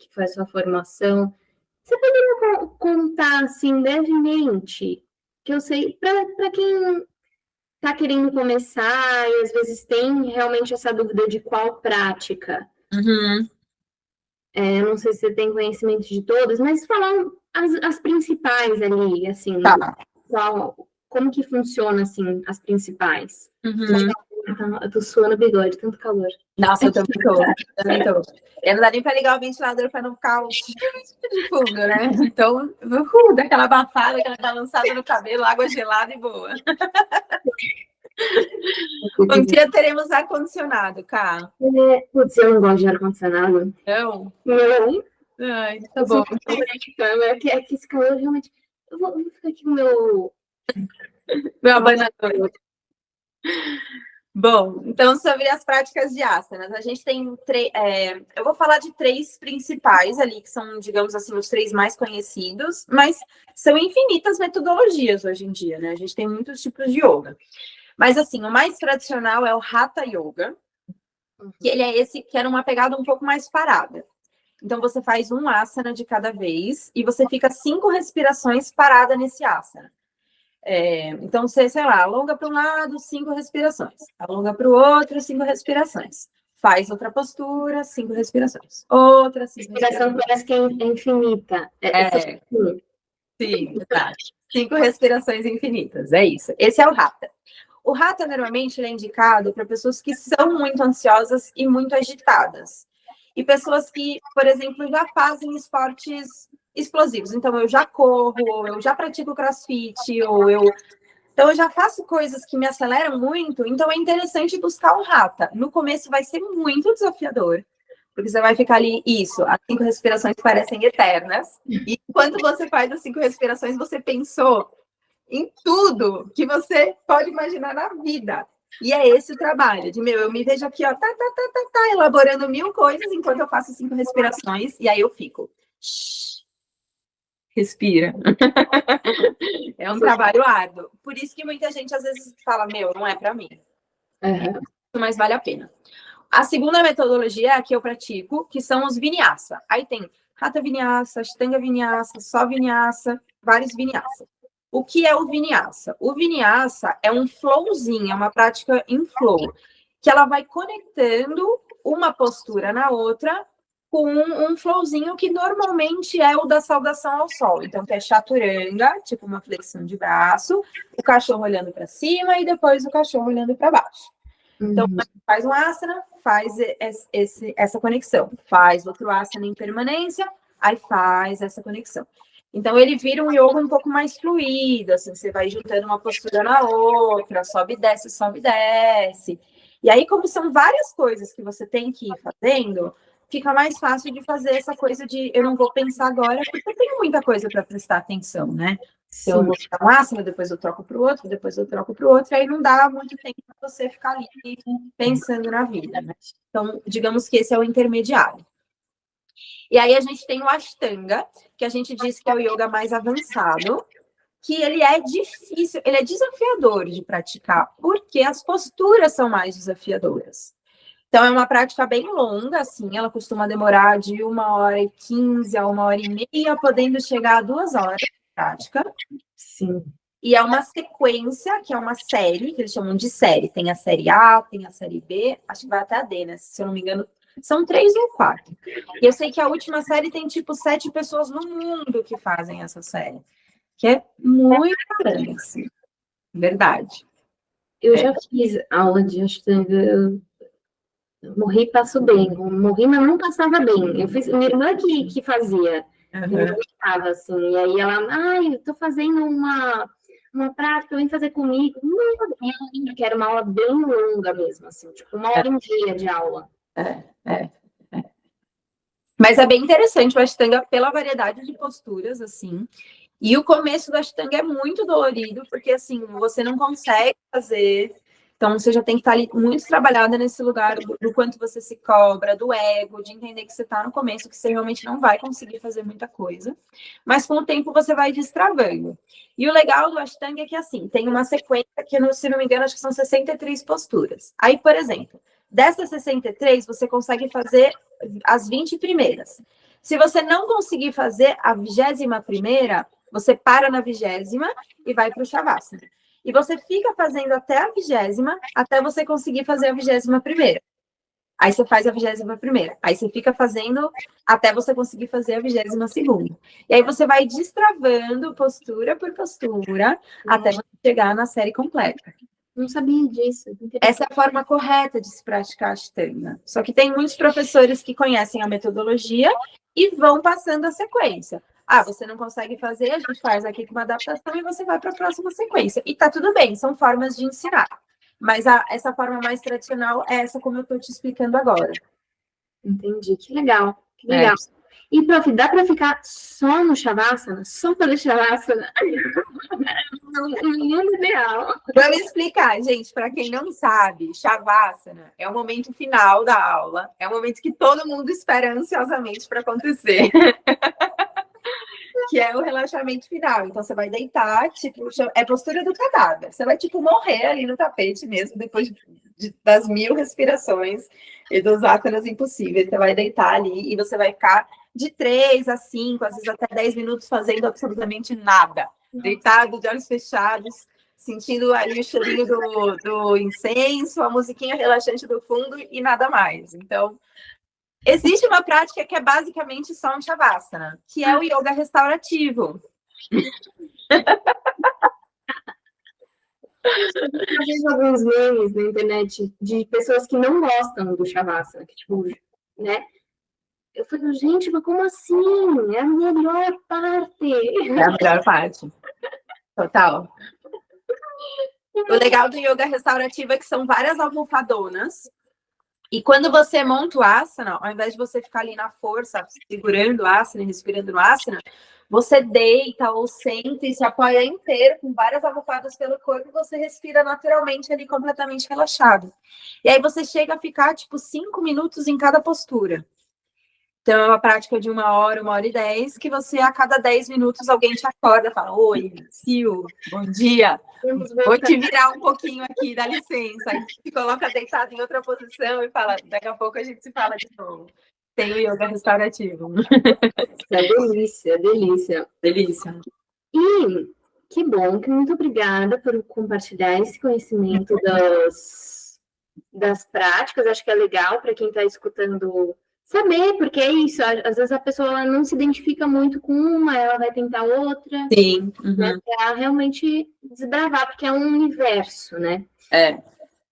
foi a sua formação. Você poderia contar assim brevemente, que eu sei, para quem está querendo começar e às vezes tem realmente essa dúvida de qual prática. Uhum. Eu não sei se você tem conhecimento de todas, mas falar as principais ali, assim, Tá. como que funciona, assim, as principais. Uhum. Eu tô suando o bigode, tanto calor. Nossa, eu também tô. Não dá nem pra ligar o ventilador pra não ficar o de fundo, né? Então, dá aquela abafada, aquela balançada no cabelo, água gelada e boa. Um dia teremos ar-condicionado, Cá. Putz, eu não gosto de ar-condicionado. Não? Não. Ai, tá bom. É que esse calor realmente... Eu vou ficar aqui com o meu abanador. Bom, então sobre as práticas de asanas, a gente tem eu vou falar de 3 principais ali, que são, digamos assim, os 3 mais conhecidos, mas são infinitas metodologias hoje em dia, né? A gente tem muitos tipos de yoga. Mas assim, o mais tradicional é o Hatha Yoga, que ele é esse que era uma pegada um pouco mais parada. Então você faz um asana de cada vez e você fica 5 respirações parada nesse asana. Então, você, sei lá, alonga para um lado, 5 respirações. Alonga para o outro, 5 respirações. Faz outra postura, 5 respirações. Outra, 5 respiração parece que é infinita. Sim, exato. 5 respirações infinitas, é isso. Esse é o Hatha. O Hatha, normalmente, ele é indicado para pessoas que são muito ansiosas e muito agitadas. E pessoas que, por exemplo, já fazem esportes explosivos. Então, eu já corro, ou eu já pratico crossfit, Então, eu já faço coisas que me aceleram muito. Então, é interessante buscar o Hatha. No começo vai ser muito desafiador, porque você vai ficar ali, as 5 respirações parecem eternas. E enquanto você faz as 5 respirações, você pensou em tudo que você pode imaginar na vida. E é esse o trabalho, eu me vejo aqui, ó, elaborando 1000 coisas enquanto eu faço 5 respirações, e aí eu fico, respira. É um trabalho árduo. Por isso que muita gente às vezes fala, não é para mim. Mas vale a pena. A segunda metodologia é a que eu pratico, que são os vinyasa. Aí tem Hatha Vinyasa, Ashtanga Vinyasa, só Vinyasa, vários Vinyasa. O que é o Vinyasa? O Vinyasa é um flowzinho, é uma prática em flow, que ela vai conectando uma postura na outra com um flowzinho que normalmente é o da saudação ao sol. Então, que é chaturanga, tipo uma flexão de braço, o cachorro olhando para cima e depois o cachorro olhando para baixo. Então, faz um asana, faz essa conexão. Faz outro asana em permanência, aí faz essa conexão. Então, ele vira um yoga um pouco mais fluido, assim, você vai juntando uma postura na outra, sobe e desce, sobe e desce. E aí, como são várias coisas que você tem que ir fazendo, fica mais fácil de fazer essa coisa de eu não vou pensar agora, porque eu tenho muita coisa para prestar atenção, né? Sim. Então, eu vou ficar um asana, depois eu troco para o outro, depois eu troco para o outro, e aí não dá muito tempo para você ficar ali pensando na vida, né? Então, digamos que esse é o intermediário. E aí a gente tem o Ashtanga, que a gente diz que é o yoga mais avançado, que ele é difícil, ele é desafiador de praticar, porque as posturas são mais desafiadoras. Então, é uma prática bem longa, assim, ela costuma demorar de 1h15 a 1h30, podendo chegar a 2 horas de prática. Sim. E é uma sequência, que é uma série, que eles chamam de série. Tem a série A, tem a série B, acho que vai até a D, né? Se eu não me engano, são 3 ou 4. E eu sei que a última série tem, 7 pessoas no mundo que fazem essa série. Que é muito grande, assim. Verdade. Eu já fiz aula de Ashtanga, morri e passo bem. Morri, mas não passava bem. Eu fiz, minha irmã que fazia. Eu estava assim, e aí ela, eu tô fazendo uma prática, vem fazer comigo. Não, que era uma aula bem longa mesmo, assim, tipo 1h30 de aula. Mas é bem interessante o Ashtanga pela variedade de posturas, assim. E o começo do Ashtanga é muito dolorido, porque, assim, você não consegue fazer. Então, você já tem que estar ali muito trabalhada nesse lugar do quanto você se cobra, do ego, de entender que você está no começo, que você realmente não vai conseguir fazer muita coisa. Mas, com o tempo, você vai destravando. E o legal do Ashtanga é que, assim, tem uma sequência que, se não me engano, acho que são 63 posturas. Aí, por exemplo, dessas 63, você consegue fazer as 20 primeiras. Se você não conseguir fazer a 21ª, você para na 20ª e vai para o Shavasana. E você fica fazendo até a 20ª, até você conseguir fazer a 21ª. Aí você faz a 21ª. Aí você fica fazendo até você conseguir fazer a 22ª. E aí você vai destravando postura por postura até você chegar na série completa. Não sabia disso. Essa é a forma correta de se praticar Ashtanga. Só que tem muitos professores que conhecem a metodologia e vão passando a sequência. Ah, você não consegue fazer, a gente faz aqui com uma adaptação e você vai para a próxima sequência. E tá tudo bem, são formas de ensinar. Mas essa forma mais tradicional é essa como eu estou te explicando agora. Entendi, que legal, que legal. É. E, prof, dá para ficar só no Shavasana? Só fazer Shavasana? No mundo ideal. Vamos explicar, gente, para quem não sabe, Shavasana é o momento final da aula, é o momento que todo mundo espera ansiosamente para acontecer. Que é o relaxamento final. Então, você vai deitar, tipo, é postura do cadáver. Você vai, tipo, morrer ali no tapete mesmo, depois das 1000 respirações e dos asanas impossíveis. Você vai deitar ali e você vai ficar de 3 a 5, às vezes até 10 minutos fazendo absolutamente nada. Deitado, de olhos fechados, sentindo ali o cheirinho do incenso, a musiquinha relaxante do fundo e nada mais. Então, existe uma prática que é basicamente só um Shavasana, que é o yoga restaurativo. Eu vejo alguns memes na internet de pessoas que não gostam do Shavasana, que, tipo, né? Eu falei, gente, mas como assim? É a melhor parte. É a melhor parte. Total. O legal do yoga restaurativo é que são várias almofadonas. E quando você monta o asana, ao invés de você ficar ali na força, segurando o asana e respirando no asana, você deita ou senta e se apoia inteiro com várias almofadas pelo corpo e você respira naturalmente ali, completamente relaxado. E aí você chega a ficar, tipo, 5 minutos em cada postura. Então, é uma prática de 1 hora e 10, que você, a cada 10 minutos, alguém te acorda e fala, oi, Sil, bom dia. Vou te virar um pouquinho aqui, dá licença. Aí se coloca deitado em outra posição e fala, daqui a pouco a gente se fala de novo. Tem o yoga restaurativo. É delícia, delícia. Delícia. E que bom, que muito obrigada por compartilhar esse conhecimento das práticas. Acho que é legal para quem está escutando saber, porque é isso. Às vezes a pessoa não se identifica muito com uma, ela vai tentar outra. Sim. Né, para realmente desbravar, porque é um universo, né? É.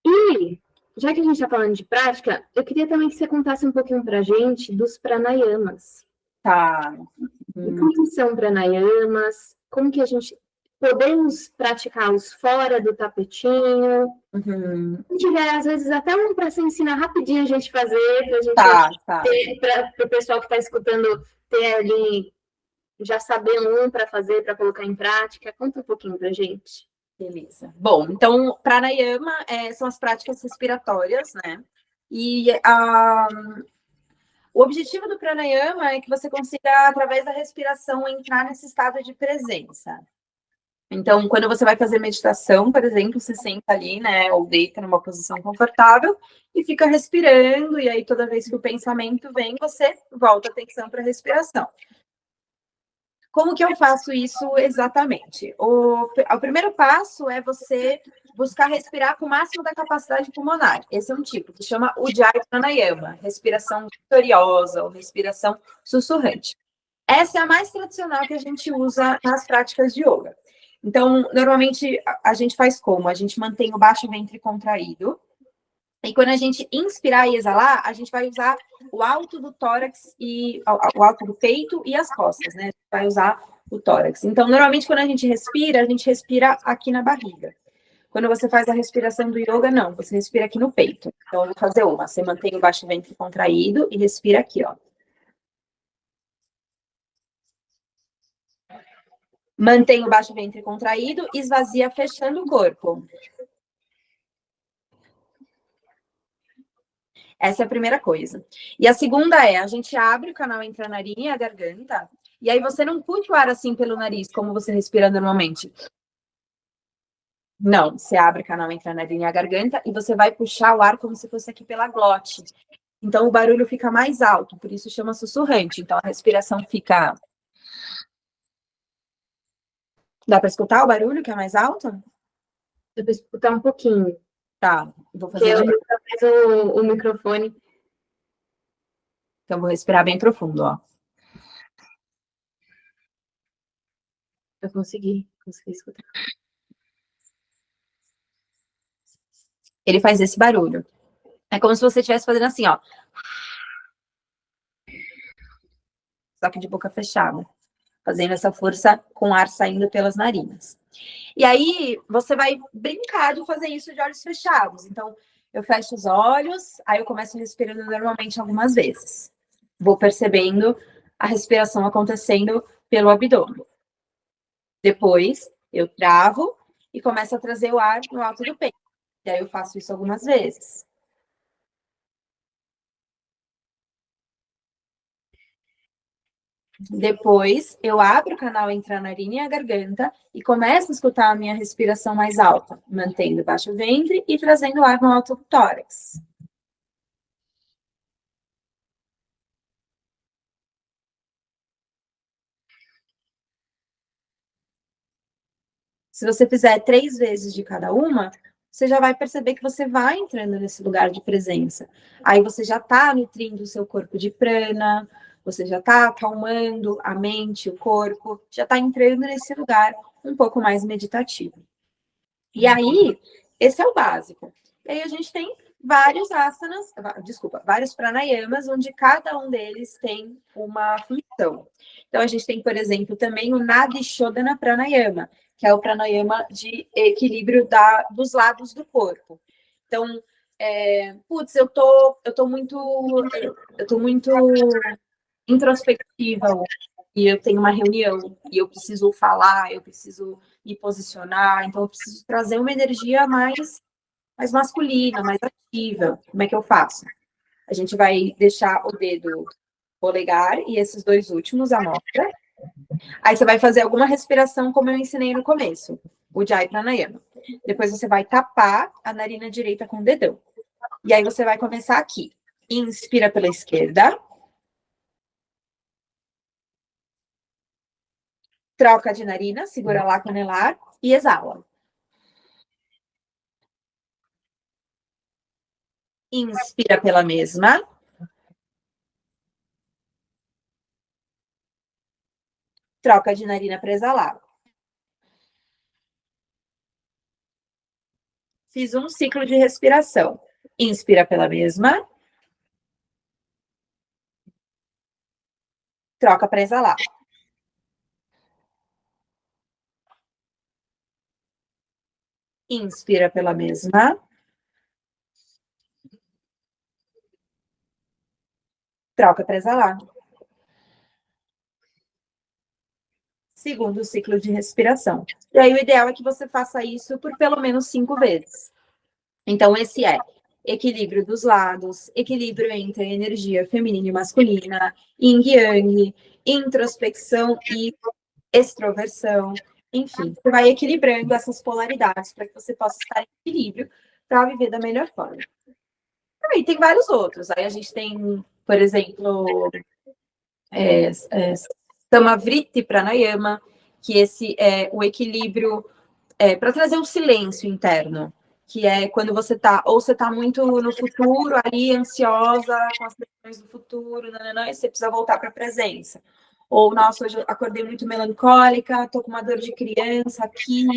E, já que a gente está falando de prática, eu queria também que você contasse um pouquinho para a gente dos pranayamas. Tá. O que são pranayamas? Como que a gente podemos praticá-los fora do tapetinho? Se tiver, às vezes, até um para você ensinar rapidinho a gente fazer, para a gente para o pessoal que está escutando ter ali, já saber para fazer, para colocar em prática. Conta um pouquinho para a gente. Beleza. Bom, então, pranayama são as práticas respiratórias, né? E o objetivo do pranayama é que você consiga, através da respiração, entrar nesse estado de presença. Então, quando você vai fazer meditação, por exemplo, você senta ali, né, ou deita numa posição confortável e fica respirando, e aí toda vez que o pensamento vem, você volta a atenção para a respiração. Como que eu faço isso exatamente? O primeiro passo é você buscar respirar com o máximo da capacidade pulmonar. Esse é um tipo que chama Ujjayi Pranayama, respiração vitoriosa ou respiração sussurrante. Essa é a mais tradicional que a gente usa nas práticas de yoga. Então, normalmente, a gente faz como? A gente mantém o baixo ventre contraído. E quando a gente inspirar e exalar, a gente vai usar o alto do tórax e o alto do peito e as costas, né? A gente vai usar o tórax. Então, normalmente, quando a gente respira aqui na barriga. Quando você faz a respiração do yoga, não. Você respira aqui no peito. Então, eu vou fazer uma. Você mantém o baixo ventre contraído e respira aqui, ó. Mantém o baixo ventre contraído, esvazia fechando o corpo. Essa é a primeira coisa. E a segunda é, a gente abre o canal entre a narina e a garganta, e aí você não puxa o ar assim pelo nariz, como você respira normalmente. Não, você abre o canal entre a narina e a garganta, e você vai puxar o ar como se fosse aqui pela glote. Então, o barulho fica mais alto, por isso chama sussurrante. Então, a respiração fica... Dá para escutar o barulho que é mais alto? Dá para escutar um pouquinho. Tá, vou Porque fazer de novo. talvez o microfone. Então, vou respirar bem profundo, ó. Eu consegui escutar. Ele faz esse barulho. É como se você estivesse fazendo assim, ó. Só que de boca fechada. Fazendo essa força com ar saindo pelas narinas. E aí, você vai brincar de fazer isso de olhos fechados. Então, eu fecho os olhos, aí eu começo respirando normalmente algumas vezes. Vou percebendo a respiração acontecendo pelo abdômen. Depois, eu travo e começo a trazer o ar no alto do peito. E aí, eu faço isso algumas vezes. Depois, eu abro o canal entre a narina e a garganta e começo a escutar a minha respiração mais alta, mantendo baixo o ventre e trazendo ar no alto do tórax. Se você fizer 3 vezes de cada uma, você já vai perceber que você vai entrando nesse lugar de presença. Aí você já está nutrindo o seu corpo de prana, você já está acalmando a mente, o corpo, já está entrando nesse lugar um pouco mais meditativo. E aí, esse é o básico. E aí a gente tem vários asanas, vários pranayamas, onde cada um deles tem uma função. Então, a gente tem, por exemplo, também o Nadi Shodhana Pranayama, que é o pranayama de equilíbrio dos lados do corpo. Então, eu tô muito introspectiva e eu tenho uma reunião e eu preciso falar, eu preciso me posicionar, então eu preciso trazer uma energia mais masculina, mais ativa. Como é que eu faço? A gente vai deixar o dedo polegar e esses dois últimos à mostra. Aí você vai fazer alguma respiração como eu ensinei no começo, o Jai Pranayama. Depois você vai tapar a narina direita com o dedão. E aí você vai começar aqui. Inspira pela esquerda. Troca de narina, segura lá canelar e exala. Inspira pela mesma. Troca de narina para exalar. Fiz um ciclo de respiração. Inspira pela mesma. Troca para exalar. Inspira pela mesma. Troca para exalar. Segundo ciclo de respiração. E aí o ideal é que você faça isso por pelo menos 5 vezes. Então, esse é equilíbrio dos lados, equilíbrio entre a energia feminina e masculina, yin e yang, introspecção e extroversão. Enfim, você vai equilibrando essas polaridades para que você possa estar em equilíbrio para viver da melhor forma. Aí tem vários outros. Aí a gente tem, por exemplo, Samavriti Pranayama, que esse é o equilíbrio para trazer um silêncio interno, que é quando você está muito no futuro, ali ansiosa com as questões do futuro, e você precisa voltar para a presença. Ou, nossa, hoje eu acordei muito melancólica, tô com uma dor de criança aqui,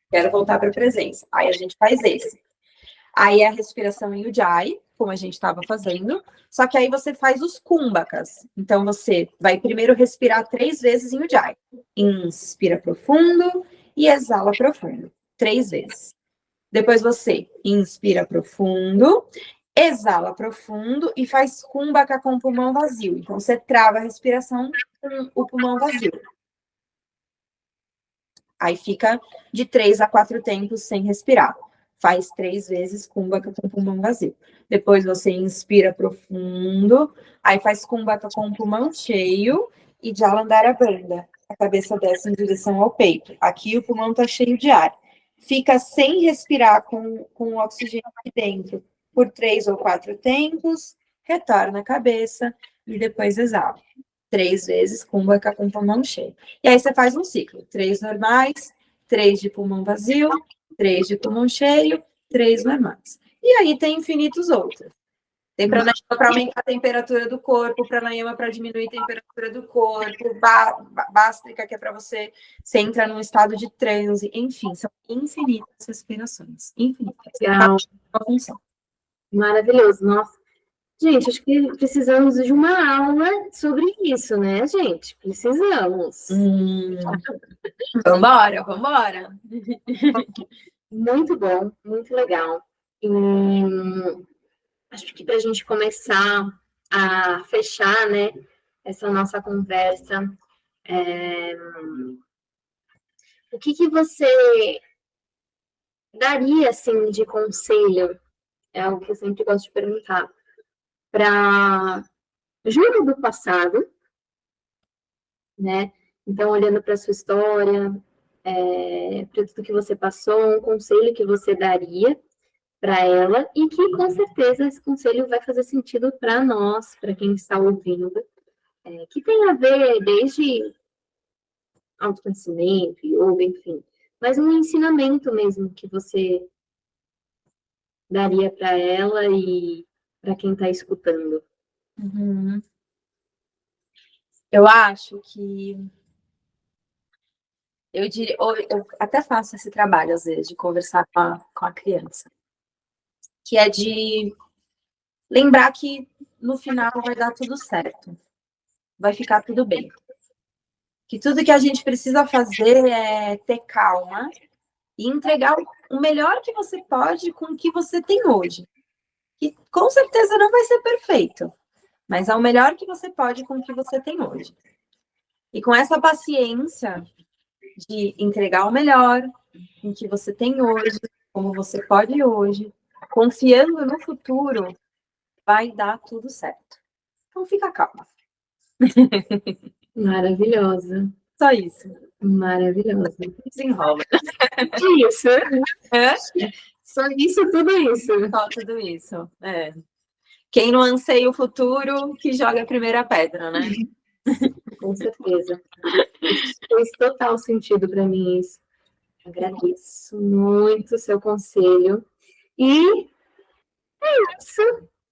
quero voltar para a presença. Aí a gente faz esse. Aí é a respiração em Ujjayi, como a gente estava fazendo, só que aí você faz os kumbhakas. Então, você vai primeiro respirar 3 vezes em Ujjayi. Inspira profundo e exala profundo. 3 vezes. Depois você inspira profundo, exala profundo e faz kumbhaka com o pulmão vazio. Então, você trava a respiração com o pulmão vazio. Aí fica de 3 a 4 tempos sem respirar. Faz 3 vezes kumbhaka com o pulmão vazio. Depois você inspira profundo, aí faz kumbhaka com o pulmão cheio e Jalandhara Bandha. A cabeça desce em direção ao peito. Aqui o pulmão está cheio de ar. Fica sem respirar com o oxigênio aqui dentro por 3 ou 4 tempos, retorna a cabeça e depois exala. 3 vezes kumbhaka com o pulmão cheio. E aí você faz um ciclo. 3 normais, 3 de pulmão vazio, 3 de pulmão cheio, 3 normais. E aí tem infinitos outros. Tem pranayama para aumentar a temperatura do corpo, pranayama para diminuir a temperatura do corpo, bástrica, que é para você entrar num estado de transe, enfim, são infinitas respirações, infinitas. Legal. Uma função. Maravilhoso, nossa. Gente, acho que precisamos de uma aula sobre isso, né, gente? Precisamos. Vambora. Muito bom, muito legal. E acho que para a gente começar a fechar, né, essa nossa conversa, o que você daria, assim, de conselho? É algo que eu sempre gosto de perguntar. Para Júlia do passado, né? Então, olhando para a sua história, para tudo que você passou, um conselho que você daria para ela e que, com certeza, esse conselho vai fazer sentido para nós, para quem está ouvindo, que tem a ver desde autoconhecimento, yoga, enfim, mas um ensinamento mesmo que você daria para ela e para quem está escutando. Eu acho que eu até faço esse trabalho, às vezes, de conversar com a criança, que é de lembrar que no final vai dar tudo certo, vai ficar tudo bem. Que tudo que a gente precisa fazer é ter calma e entregar o melhor que você pode com o que você tem hoje. Que com certeza não vai ser perfeito, mas é o melhor que você pode com o que você tem hoje. E com essa paciência de entregar o melhor em que você tem hoje, como você pode hoje, confiando no futuro, vai dar tudo certo. Então fica calma. Maravilhosa. Só isso. Maravilhosa. Desenrola. Isso. Só isso, tudo isso. Só tudo isso. Quem não anseia o futuro, que joga a primeira pedra, né? Com certeza. Fez total sentido para mim isso. Agradeço muito o seu conselho. E é isso.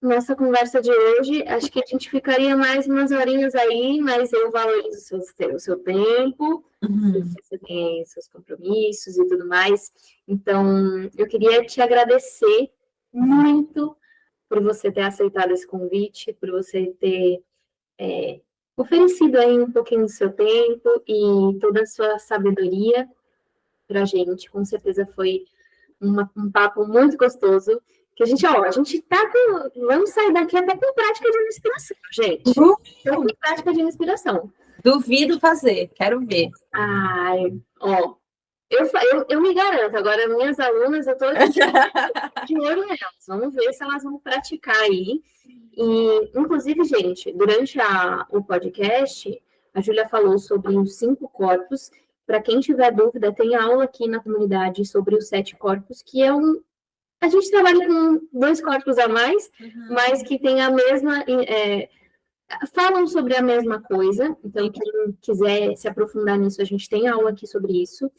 Nossa conversa de hoje. Acho que a gente ficaria mais umas horinhas aí, mas eu valorizo o seu tempo. Você tem seus compromissos e tudo mais. Então, eu queria te agradecer muito por você ter aceitado esse convite, por você ter oferecido aí um pouquinho do seu tempo e toda a sua sabedoria para a gente. Com certeza foi um papo muito gostoso. Que a gente tá com. Vamos sair daqui até com prática de respiração, gente. Com prática de respiração. Duvido fazer, quero ver. Ai, ó. Eu me garanto, agora minhas alunas, eu tô aqui de olho nelas. Vamos ver se elas vão praticar aí. E, inclusive, gente, durante o podcast, a Júlia falou sobre os 5 corpos. Para quem tiver dúvida, tem aula aqui na comunidade sobre os 7 corpos, que é a gente trabalha com 2 corpos a mais, mas que tem a mesma... falam sobre a mesma coisa. Então, quem quiser se aprofundar nisso, a gente tem aula aqui sobre isso.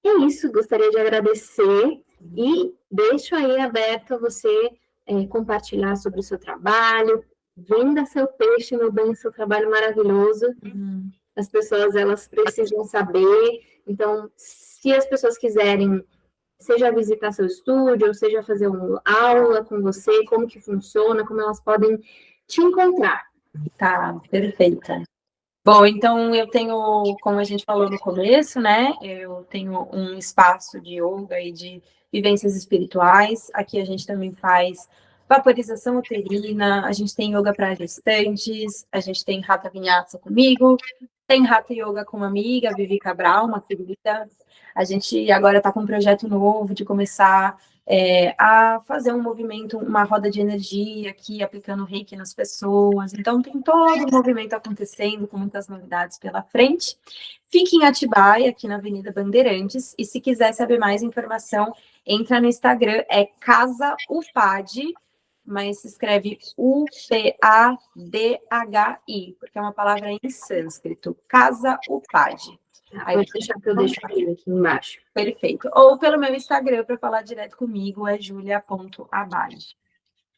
E é isso, gostaria de agradecer e deixo aí aberto a você compartilhar sobre o seu trabalho. Venda seu peixe, meu bem, seu trabalho maravilhoso. As pessoas, elas precisam saber. Então, se as pessoas quiserem, seja visitar seu estúdio, ou seja fazer uma aula com você, como que funciona, como elas podem te encontrar. Tá, perfeita. Bom, então eu tenho, como a gente falou no começo, né? Eu tenho um espaço de yoga e de vivências espirituais. Aqui a gente também faz vaporização uterina, a gente tem yoga para gestantes, a gente tem Hatha Vinyasa comigo, tem Hatha Yoga com uma amiga, Vivi Cabral, uma querida. A gente agora está com um projeto novo de começar a fazer um movimento, uma roda de energia aqui, aplicando reiki nas pessoas. Então, tem todo um movimento acontecendo, com muitas novidades pela frente. Fique em Atibaia, aqui na Avenida Bandeirantes, e se quiser saber mais informação, entra no Instagram, é Casa Upadi, mas se escreve Upadi, porque é uma palavra em sânscrito, Casa Upadi. Pode deixar que eu deixo aqui embaixo. Perfeito. Ou pelo meu Instagram, para falar direto comigo, é julia.abad.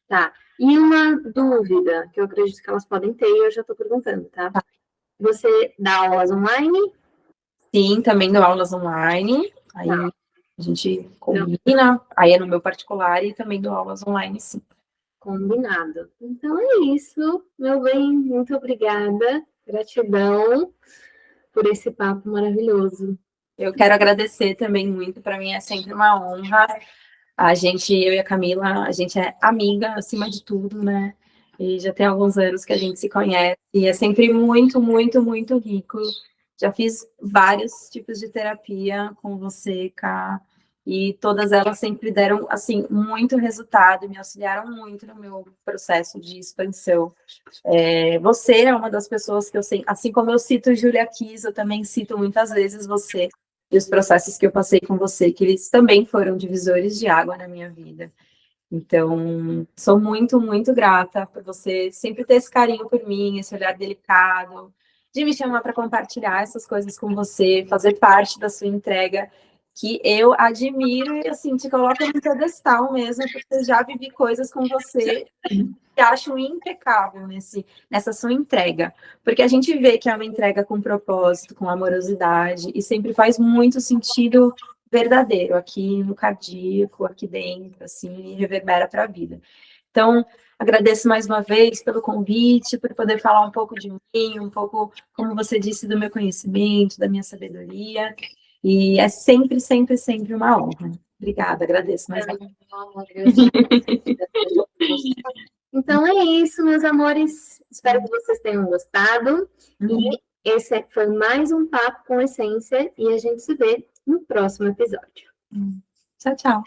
Tá. E uma dúvida, que eu acredito que elas podem ter, e eu já estou perguntando, tá? Você dá aulas online? Sim, também dou aulas online. Aí a gente combina. Aí é no meu particular e também dou aulas online, sim. Combinado. Então é isso, meu bem. Muito obrigada. Gratidão por esse papo maravilhoso. Eu quero agradecer também muito. Para mim é sempre uma honra. A gente, eu e a Camila, a gente é amiga acima de tudo, né? E já tem alguns anos que a gente se conhece. E é sempre muito, muito, muito rico. Já fiz vários tipos de terapia com você, Ká, e todas elas sempre deram, assim, muito resultado, me auxiliaram muito no meu processo de expansão. Você é uma das pessoas que eu sei, assim como eu cito Julia Kiss, eu também cito muitas vezes você e os processos que eu passei com você, que eles também foram divisores de água na minha vida. Então, sou muito, muito grata por você sempre ter esse carinho por mim, esse olhar delicado, de me chamar para compartilhar essas coisas com você, fazer parte da sua entrega, que eu admiro e, assim, te coloco no pedestal mesmo, porque eu já vivi coisas com você que acho impecável nessa sua entrega. Porque a gente vê que é uma entrega com propósito, com amorosidade, e sempre faz muito sentido verdadeiro aqui no cardíaco, aqui dentro, assim, e reverbera para a vida. Então, agradeço mais uma vez pelo convite, por poder falar um pouco de mim, um pouco, como você disse, do meu conhecimento, da minha sabedoria, e é sempre, sempre, sempre uma honra. Obrigada, agradeço mais uma vez. Então é isso, meus amores. Espero que vocês tenham gostado. E esse foi mais um Papo com Essência, e a gente se vê no próximo episódio. Tchau, tchau.